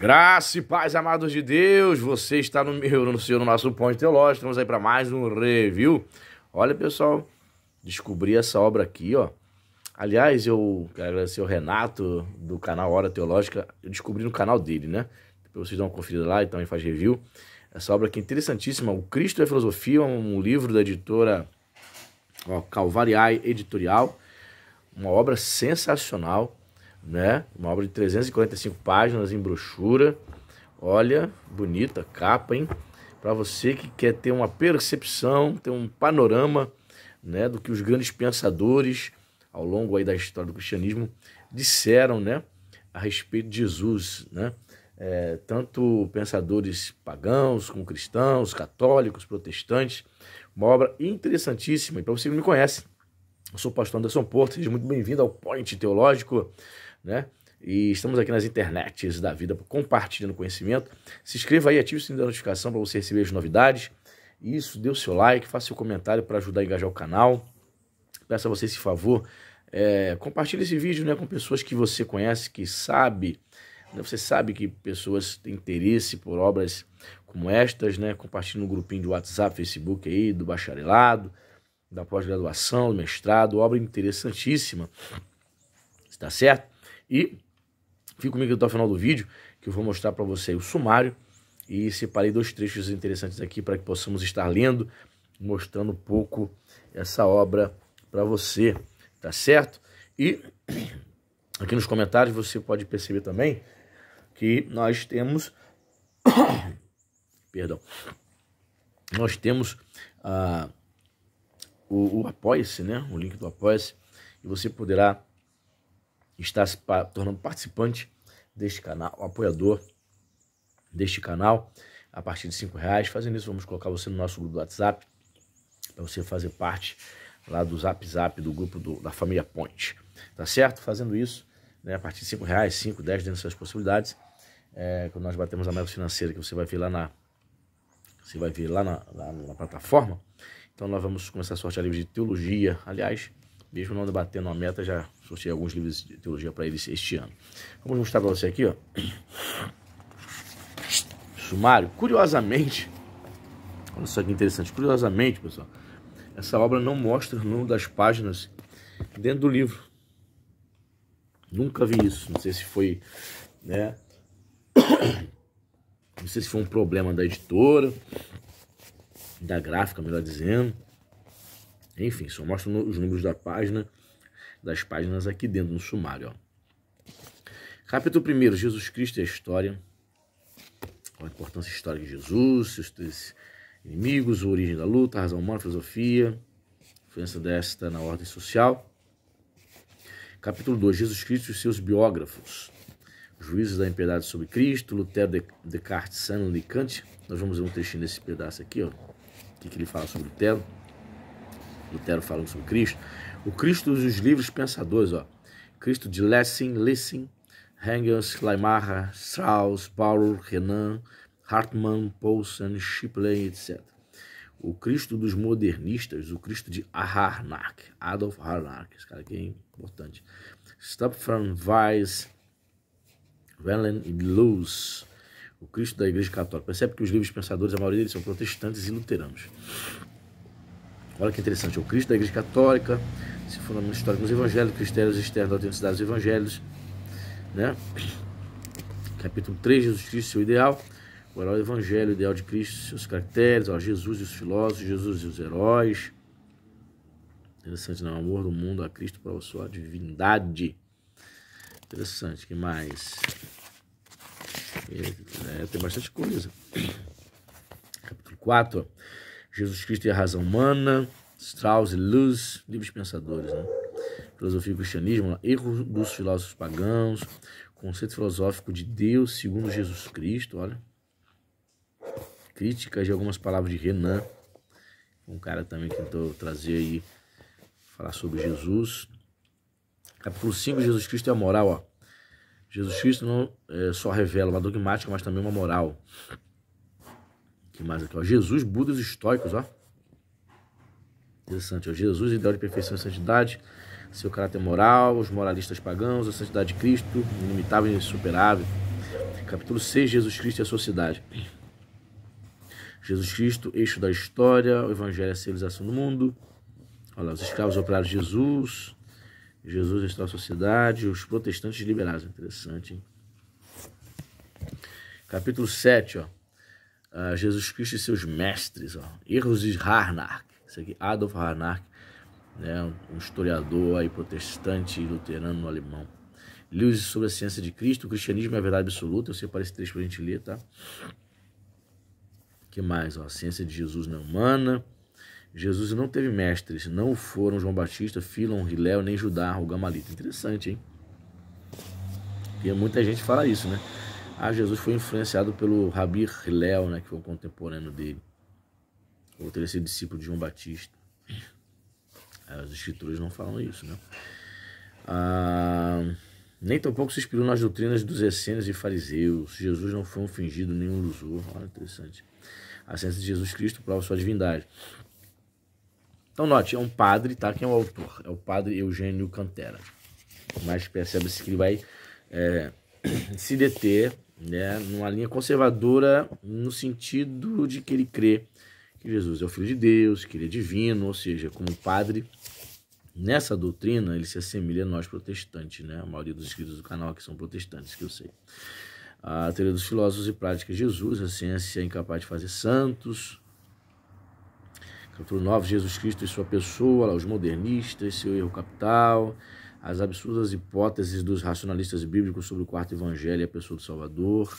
Graça e paz, amados de Deus, você está no nosso Ponte Teológico. Estamos aí para mais um review. Olha, pessoal, descobri essa obra aqui, ó. Aliás, eu quero agradecer o Renato do canal Hora Teológica. Eu descobri no canal dele, né? Depois vocês dão uma conferida lá e também faz review. Essa obra aqui é interessantíssima. O Cristo e a Filosofia, um livro da editora Calvariai Editorial. Uma obra sensacional, né? Uma obra de 345 páginas em brochura. Olha, bonita capa, hein? Para você que quer ter uma percepção, ter um panorama, né, do que os grandes pensadores ao longo aí da história do cristianismo disseram, né, a respeito de Jesus, né? Tanto pensadores pagãos como cristãos, católicos, protestantes. Uma obra interessantíssima. E para você que não me conhece, eu sou o pastor Anderson Porto, seja muito bem-vindo ao Point Teológico, né? E estamos aqui nas internets da vida, compartilhando conhecimento. Se inscreva aí, ative o sininho da notificação para você receber as novidades. Isso, dê o seu like, faça seu comentário para ajudar a engajar o canal. Peço a você esse favor, compartilhe esse vídeo, né, com pessoas que você conhece, que sabe, né, você sabe que pessoas têm interesse por obras como estas, né? Compartilhe no grupinho de WhatsApp, Facebook aí, do bacharelado, da pós-graduação, do mestrado, obra interessantíssima, está certo? E fique comigo até o final do vídeo, que eu vou mostrar para você o sumário, e separei dois trechos interessantes aqui para que possamos estar lendo, mostrando um pouco essa obra para você, tá certo? E aqui nos comentários você pode perceber também que nós temos, perdão, nós temos o Apoia-se, né? O link do Apoia-se, e você poderá estar se tornando participante deste canal, apoiador deste canal, a partir de R$5. Fazendo isso, vamos colocar você no nosso grupo do WhatsApp, para você fazer parte lá do Zap do grupo da família Point, tá certo? Fazendo isso, né, a partir de R$5, 5, 10, dentro dessas possibilidades, quando nós batemos a meta financeira, que você vai ver lá na plataforma. Então nós vamos começar a sortear livros de teologia. Aliás, mesmo não debatendo a meta, já sorteei alguns livros de teologia para eles este ano. Vamos mostrar para você aqui, ó. Sumário. Curiosamente, olha só que interessante. Curiosamente, pessoal, essa obra não mostra o número das páginas dentro do livro. Nunca vi isso. Não sei se foi, né? Não sei se foi um problema da editora, da gráfica, melhor dizendo. Enfim, só mostra os números das páginas aqui dentro, no sumário, ó. Capítulo 1, Jesus Cristo e a história. A importância histórica de Jesus, seus três inimigos, a origem da luta, a razão humana, a filosofia, a influência desta na ordem social. Capítulo 2, Jesus Cristo e seus biógrafos. Juízes da impiedade sobre Cristo, Lutero, Descartes, Stanley, Kant. Nós vamos ver um trechinho desse pedaço aqui, ó. O que ele fala sobre Lutero. Lutero falando sobre Cristo. O Cristo dos livros pensadores, ó. Cristo de Lessing, Engels, Schleiermacher, Strauss, Paulo, Renan, Hartmann, Paulsen, Shipley, etc. O Cristo dos modernistas, o Cristo de Adolf Harnack, esse cara aqui é importante. Stephan Weiss, Wellen e Luz, o Cristo da Igreja Católica. Percebe que os livros pensadores, a maioria deles são protestantes e luteranos. Olha que interessante, o Cristo da Igreja Católica, esse fundamento histórico dos evangelhos, critérios externos da autenticidade dos evangelhos, né? Capítulo 3, Jesus Cristo e seu ideal, o herói do evangelho, o ideal de Cristo, seus caracteres, ó, Jesus e os filósofos, Jesus e os heróis. Interessante, né? O amor do mundo a Cristo para a sua divindade. Interessante, que mais? Tem bastante coisa. Capítulo 4, ó. Jesus Cristo e a razão humana, Strauss e Luz, livros pensadores, né? Filosofia e cristianismo, erro dos filósofos pagãos, conceito filosófico de Deus segundo Jesus Cristo, olha. Críticas de algumas palavras de Renan, um cara também que tentou trazer aí, falar sobre Jesus. Capítulo 5, Jesus Cristo e a moral, ó. Jesus Cristo não só revela uma dogmática, mas também uma moral. Que mais aqui, ó? Jesus, Buda e os estoicos, ó. Interessante, ó. Jesus, ideal de perfeição e santidade, seu caráter moral, os moralistas pagãos, a santidade de Cristo, inimitável e insuperável. Capítulo 6, Jesus Cristo e a sociedade. Jesus Cristo, eixo da história, o evangelho é a civilização do mundo. Olha lá, os escravos operários de Jesus, Jesus restaura a sociedade, os protestantes liberais. Interessante, hein? Capítulo 7, ó. Jesus Cristo e seus mestres, ó. Erros de Harnack. Isso aqui, Adolf Harnack, né? Um historiador aí protestante e luterano no alemão. Lewis sobre a ciência de Cristo, o cristianismo é a verdade absoluta. Eu separei esse trecho pra gente ler, tá? O que mais? Ó? A ciência de Jesus não é humana. Jesus não teve mestres, não foram João Batista, Filon, Hilel, nem Judá, o Gamalita. Interessante, hein? Porque muita gente fala isso, né? Jesus foi influenciado pelo Rabi Hillel, né? Que foi um contemporâneo dele. Ou teria sido discípulo de João Batista. As escrituras não falam isso, né? Nem tampouco se inspirou nas doutrinas dos essênios e fariseus. Jesus não foi um fingido nem um ilusor. Olha, interessante. A ciência de Jesus Cristo prova sua divindade. Então, note, é um padre, tá? Quem é o autor? É o padre Eugênio Cantera. Mas percebe-se que ele vai se deter, né, numa linha conservadora, no sentido de que ele crê que Jesus é o Filho de Deus, que ele é divino, ou seja, como padre, nessa doutrina, ele se assemelha a nós protestantes, né? A maioria dos inscritos do canal aqui são protestantes, que eu sei. A teoria dos filósofos e prática de Jesus, a ciência é incapaz de fazer santos. Capítulo 9, Jesus Cristo e sua pessoa, os modernistas, seu erro capital, as absurdas hipóteses dos racionalistas bíblicos sobre o quarto evangelho e a pessoa do Salvador.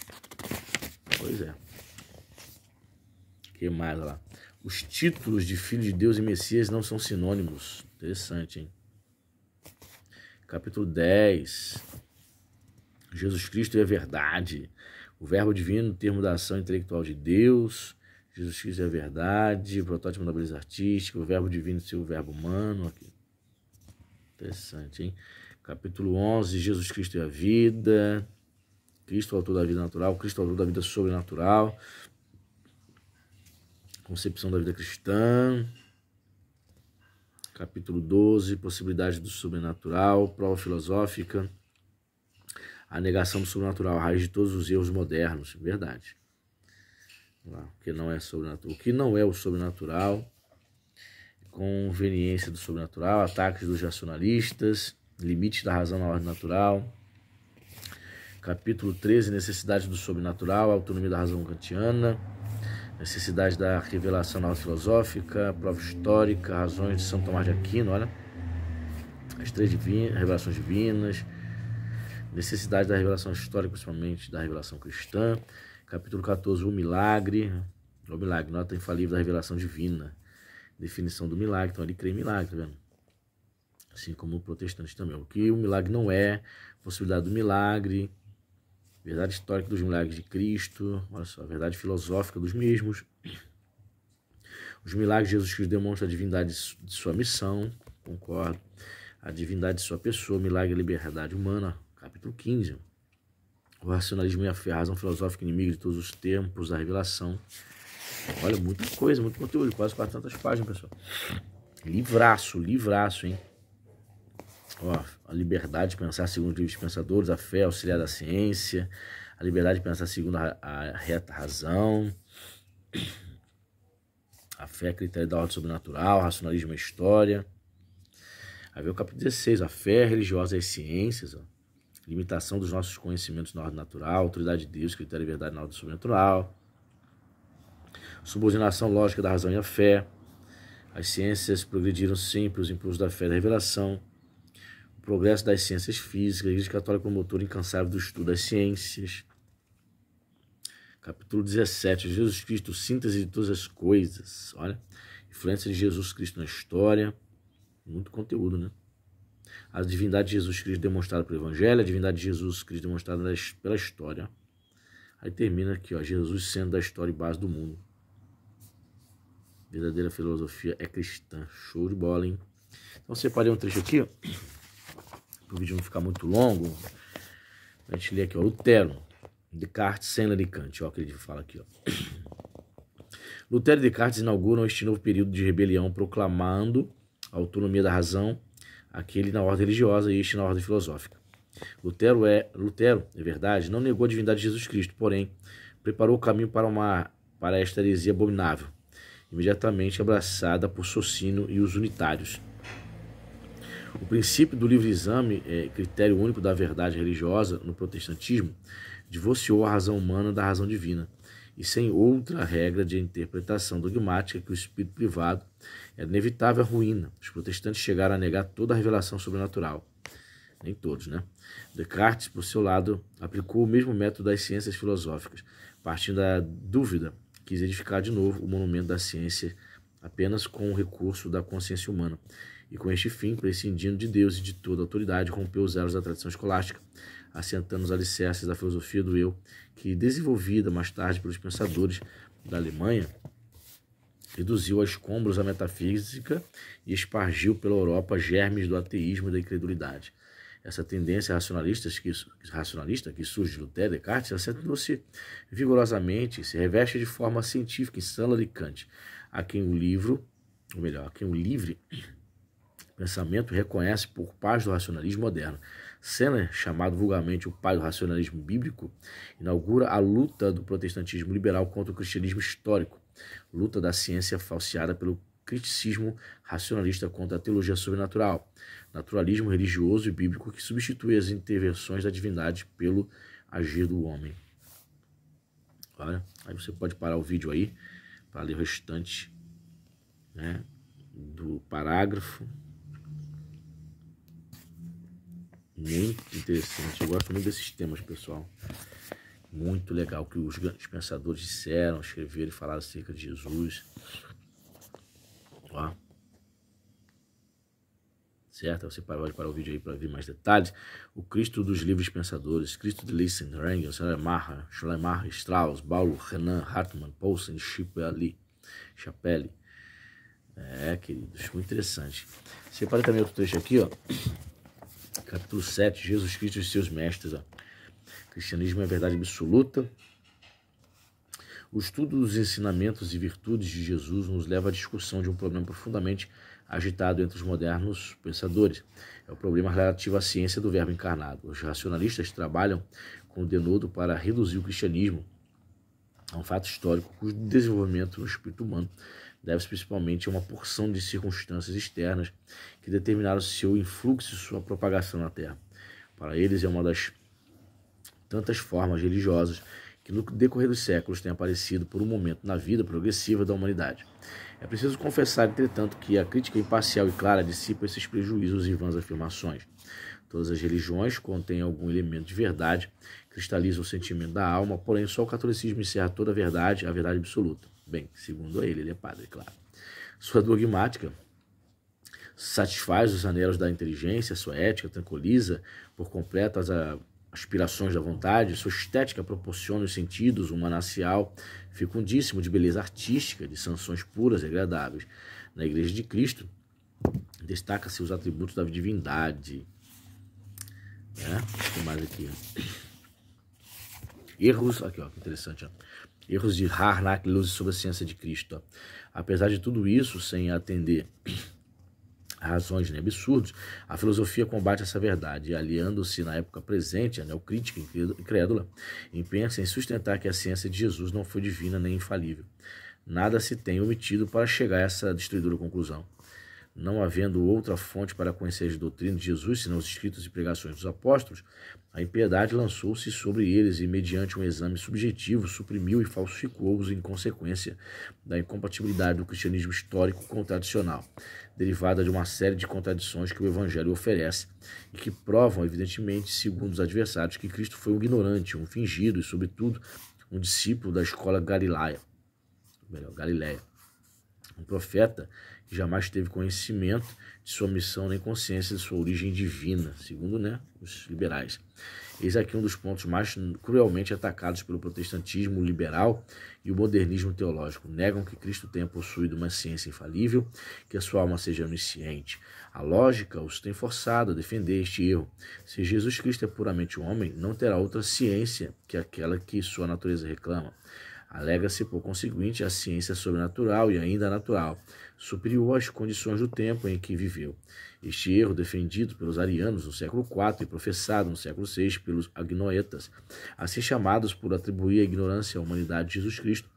Pois é. O que mais lá? Os títulos de Filho de Deus e Messias não são sinônimos. Interessante, hein? Capítulo 10. Jesus Cristo é a verdade. O verbo divino, termo da ação intelectual de Deus. Jesus Cristo é a verdade, protótipo da beleza artística, o verbo divino ser o verbo humano. Aqui. Interessante, hein? Capítulo 11, Jesus Cristo é a vida. Cristo, autor da vida natural. Cristo, autor da vida sobrenatural. Concepção da vida cristã. Capítulo 12, possibilidade do sobrenatural. Prova filosófica. A negação do sobrenatural, a raiz de todos os erros modernos. Verdade. O que não é sobrenatural. O que não é o sobrenatural. Conveniência do sobrenatural. Ataques dos racionalistas. Limites da razão na ordem natural. Capítulo 13, necessidade do sobrenatural. Autonomia da razão kantiana. Necessidade da revelação na ordem filosófica. Prova histórica. Razões de São Tomás de Aquino. Olha. As três revelações divinas. Necessidade da revelação histórica, principalmente da revelação cristã. Capítulo 14, o milagre. O milagre, nota infalível da revelação divina. Definição do milagre. Então, ele crê em milagre, tá vendo? Assim como o protestante também. O que o milagre não é, possibilidade do milagre, verdade histórica dos milagres de Cristo, olha só, verdade filosófica dos mesmos. Os milagres de Jesus Cristo demonstram a divindade de sua missão, concordo. A divindade de sua pessoa, o milagre e a liberdade humana, capítulo 15. O racionalismo e a fé, a razão filosófica inimiga de todos os tempos da revelação. Olha, muita coisa, muito conteúdo, quase 400 páginas, pessoal. Livraço, hein? Ó, a liberdade de pensar segundo os livros pensadores, a fé auxiliar da ciência, a liberdade de pensar segundo a reta razão, a fé critério da ordem sobrenatural, racionalismo e história. Aí vem o capítulo 16, a fé religiosa e as ciências, ó. Limitação dos nossos conhecimentos na ordem natural, autoridade de Deus, critério de verdade na ordem sobrenatural, subordinação lógica da razão e a fé. As ciências progrediram sempre os impulsos da fé e da revelação. O progresso das ciências físicas, a Igreja Católica como motor incansável do estudo das ciências. Capítulo 17, Jesus Cristo, síntese de todas as coisas. Olha, influência de Jesus Cristo na história. Muito conteúdo, né? A divindade de Jesus Cristo demonstrada pelo Evangelho, a divindade de Jesus Cristo demonstrada pela história. Aí termina aqui, ó, Jesus sendo da história e base do mundo. Verdadeira filosofia é cristã. Show de bola, hein? Então separei um trecho aqui, ó, para o vídeo não ficar muito longo. A gente lê aqui, ó, Lutero, Descartes, Senna e Kant, ó, o que ele fala aqui, ó. Lutero e Descartes inauguram este novo período de rebelião, proclamando a autonomia da razão, aquele na ordem religiosa e este na ordem filosófica. Lutero, é verdade, não negou a divindade de Jesus Cristo, porém, preparou o caminho para esta heresia abominável, imediatamente abraçada por Socino e os unitários. O princípio do livre exame, critério único da verdade religiosa no protestantismo, divorciou a razão humana da razão divina, e sem outra regra de interpretação dogmática que o espírito privado, era inevitável a ruína. Os protestantes chegaram a negar toda a revelação sobrenatural. Nem todos, né? Descartes, por seu lado, aplicou o mesmo método das ciências filosóficas. Partindo da dúvida, quis edificar de novo o monumento da ciência apenas com o recurso da consciência humana. E com este fim, prescindindo de Deus e de toda autoridade, rompeu os elos da tradição escolástica, assentando os alicerces da filosofia do eu, que, desenvolvida mais tarde pelos pensadores da Alemanha, reduziu a escombros a metafísica e espargiu pela Europa germes do ateísmo e da incredulidade. Essa tendência racionalista que surge de Lutero e Descartes acentuou-se vigorosamente, se reveste de forma científica em Sala e Kant, a quem o livre pensamento reconhece por pais do racionalismo moderno. Senner, chamado vulgarmente o pai do racionalismo bíblico, inaugura a luta do protestantismo liberal contra o cristianismo histórico, luta da ciência falseada pelo criticismo racionalista contra a teologia sobrenatural, naturalismo religioso e bíblico que substitui as intervenções da divindade pelo agir do homem. Olha, aí você pode parar o vídeo aí para ler o restante, né, do parágrafo. Muito interessante, eu gosto muito desses temas, pessoal. Muito legal o que os grandes pensadores disseram, escreveram e falaram acerca de Jesus. Ó. Certo? Você pode parar o vídeo aí para ver mais detalhes. O Cristo dos livres pensadores, Cristo de Leysen, Rangel, Schleiermacher, Strauss, Paulo, Renan, Hartmann, Paulsen, Chapelle. Queridos, muito interessante. Separe também outro trecho aqui, ó. Capítulo 7, Jesus Cristo e seus mestres. Ó. Cristianismo é a verdade absoluta. O estudo dos ensinamentos e virtudes de Jesus nos leva à discussão de um problema profundamente agitado entre os modernos pensadores. É o problema relativo à ciência do verbo encarnado. Os racionalistas trabalham com o denodo para reduzir o cristianismo a um fato histórico cujo desenvolvimento no espírito humano deve-se principalmente a uma porção de circunstâncias externas que determinaram seu influxo e sua propagação na Terra. Para eles é uma das tantas formas religiosas que no decorrer dos séculos tem aparecido por um momento na vida progressiva da humanidade. É preciso confessar, entretanto, que a crítica imparcial e clara dissipa esses prejuízos e vãs afirmações. Todas as religiões contêm algum elemento de verdade, cristalizam o sentimento da alma, porém só o catolicismo encerra toda a verdade absoluta. Bem, segundo ele é padre, claro. Sua dogmática satisfaz os anelos da inteligência, sua ética tranquiliza por completo as aspirações da vontade, sua estética proporciona os sentidos, um manancial fecundíssimo de beleza artística, de sanções puras e agradáveis. Na Igreja de Cristo, destaca-se os atributos da divindade. Tem mais aqui. Erros, aqui ó, que interessante, ó. Erros de Harnack Luz sobre a ciência de Cristo. Ó. Apesar de tudo isso, sem atender razões nem absurdos, a filosofia combate essa verdade e, aliando-se na época presente, a neocrítica incrédula, empenha-se em sustentar que a ciência de Jesus não foi divina nem infalível. Nada se tem omitido para chegar a essa destruidora conclusão. Não havendo outra fonte para conhecer as doutrinas de Jesus, senão os escritos e pregações dos apóstolos, a impiedade lançou-se sobre eles e, mediante um exame subjetivo, suprimiu e falsificou-os em consequência da incompatibilidade do cristianismo histórico com o tradicional, derivada de uma série de contradições que o Evangelho oferece e que provam, evidentemente, segundo os adversários, que Cristo foi um ignorante, um fingido e, sobretudo, um discípulo da escola Galileia, um profeta que jamais teve conhecimento de sua missão nem consciência de sua origem divina, segundo os liberais. Eis aqui um dos pontos mais cruelmente atacados pelo protestantismo liberal e o modernismo teológico. Negam que Cristo tenha possuído uma ciência infalível, que a sua alma seja onisciente. A lógica os tem forçado a defender este erro. Se Jesus Cristo é puramente homem, não terá outra ciência que aquela que sua natureza reclama. Alega-se, por conseguinte, a ciência sobrenatural e ainda natural, superior às condições do tempo em que viveu. Este erro, defendido pelos arianos no século IV e professado no século VI pelos agnoetas, assim chamados por atribuir a ignorância à humanidade de Jesus Cristo,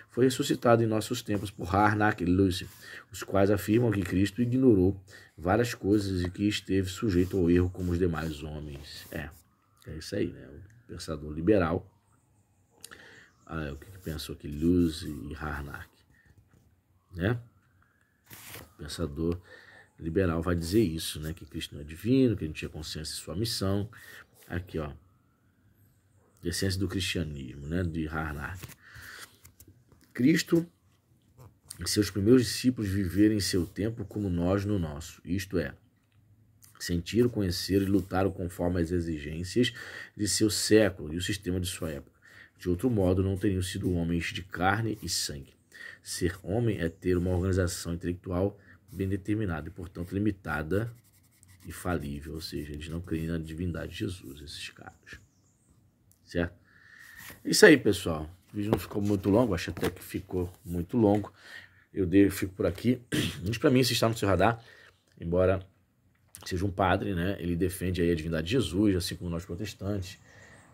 foi ressuscitado em nossos tempos por Harnack e Lucy, os quais afirmam que Cristo ignorou várias coisas e que esteve sujeito ao erro como os demais homens. É isso aí, né? O pensador liberal. O que pensou aqui? Lucy e Harnack, né? O pensador liberal vai dizer isso, né? Que Cristo não é divino, que ele não tinha consciência de sua missão. Aqui, ó. A essência do cristianismo, né? De Harnack. Cristo e seus primeiros discípulos viveram em seu tempo como nós no nosso. Isto é, sentiram, conheceram e lutaram conforme as exigências de seu século e o sistema de sua época. De outro modo, não teriam sido homens de carne e sangue. Ser homem é ter uma organização intelectual bem determinada e, portanto, limitada e falível. Ou seja, eles não creem na divindade de Jesus, esses caras. Certo? É isso aí, pessoal. O vídeo não ficou muito longo, acho até que ficou muito longo. Eu fico por aqui. Diz para mim se está no seu radar, embora seja um padre, né? Ele defende aí a divindade de Jesus, assim como nós protestantes.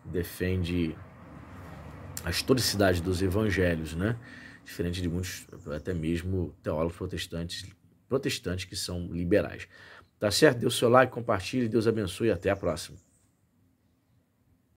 Defende a historicidade dos evangelhos, né? Diferente de muitos, até mesmo teólogos protestantes que são liberais. Tá certo? Dê o seu like, compartilhe, Deus abençoe e até a próxima.